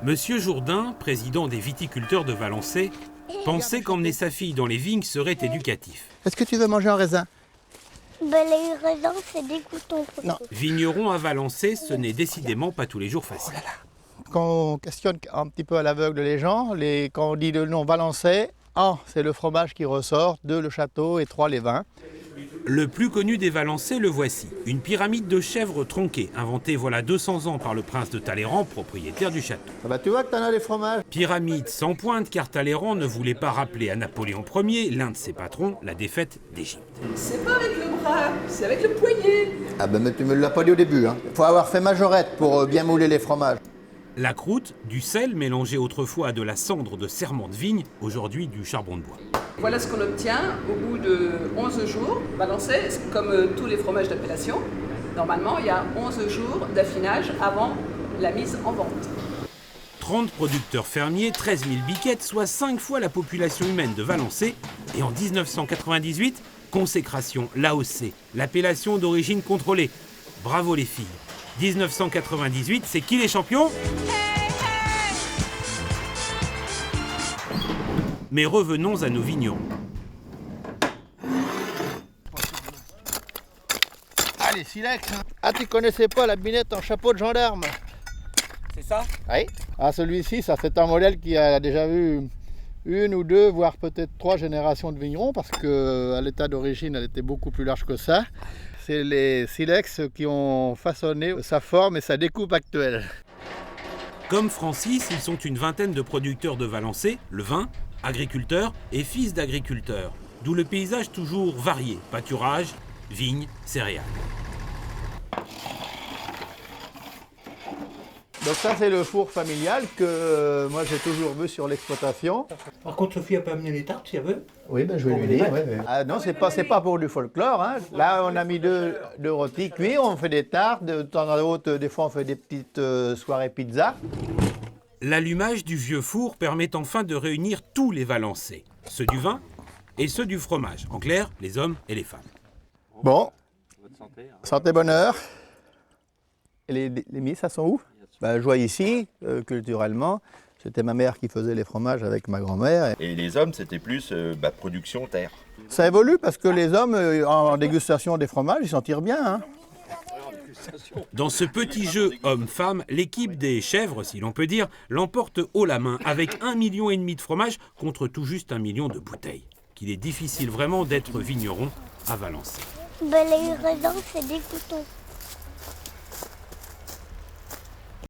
Monsieur Jourdain, président des viticulteurs de Valençay, pensait qu'emmener sa fille dans les vignes serait éducatif. Est-ce que tu veux manger un raisin? Les raisins, c'est dégoûtant. Non. Vigneron à Valençay, ce n'est décidément pas tous les jours facile. Quand on questionne un petit peu à l'aveugle les gens, quand on dit le nom Valençay, 1, c'est le fromage qui ressort, 2, le château et 3, les vins. Le plus connu des Valençay, le voici. Une pyramide de chèvres tronquée, inventée voilà 200 ans par le prince de Talleyrand, propriétaire du château. Ah bah tu vois que t'en as des fromages. Pyramide sans pointe car Talleyrand ne voulait pas rappeler à Napoléon Ier, l'un de ses patrons, la défaite d'Égypte. C'est pas avec le bras, c'est avec le poignet. Ah bah mais tu me l'as pas dit au début. Il faut avoir fait majorette pour bien mouler les fromages. La croûte, du sel mélangé autrefois à de la cendre de serment de vigne, aujourd'hui du charbon de bois. Voilà ce qu'on obtient au bout de 11 jours. Valençay, comme tous les fromages d'appellation, normalement il y a 11 jours d'affinage avant la mise en vente. 30 producteurs fermiers, 13 000 biquettes, soit 5 fois la population humaine de Valençay. Et en 1998, consécration, l'AOC, l'appellation d'origine contrôlée. Bravo les filles. 1998, c'est qui les champions ? Mais revenons à nos vignerons. Allez, silex. Ah, tu connaissais pas la binette en chapeau de gendarme? C'est ça ? Oui. Ah, celui-ci, ça c'est un modèle qui a déjà vu une ou deux, voire peut-être 3 générations de vignerons, parce qu'à l'état d'origine, elle était beaucoup plus large que ça. C'est les silex qui ont façonné sa forme et sa découpe actuelle. Comme Francis, ils sont une vingtaine de producteurs de Valençay, le vin, agriculteurs et fils d'agriculteurs. D'où le paysage toujours varié, pâturage, vignes, céréales. Donc ça c'est le four familial que moi j'ai toujours vu sur l'exploitation. Par contre, Sophie a pas amené les tartes si elle veut. Oui, ben je vais lui dire. Ouais. Ah non, c'est pas pour du folklore. Hein. Là, on a mis deux rôtis cuits, on fait des tartes, de temps en temps, des fois on fait des petites soirées pizza. L'allumage du vieux four permet enfin de réunir tous les Valençais, ceux du vin et ceux du fromage. En clair, les hommes et les femmes. Bon, santé bonheur. Et les mises, ça sont où? Ben, je vois ici, culturellement, c'était ma mère qui faisait les fromages avec ma grand-mère. Et les hommes, c'était plus production terre. Ça évolue parce que les hommes, en dégustation des fromages, ils s'en tirent bien. Hein. Dans ce petit jeu homme-femme, l'équipe des chèvres, si l'on peut dire, l'emporte haut la main avec 1,5 million de fromages contre tout juste 1 million de bouteilles. Qu'il est difficile vraiment d'être vigneron à Valençay. Les raisins, c'est dégoûtant.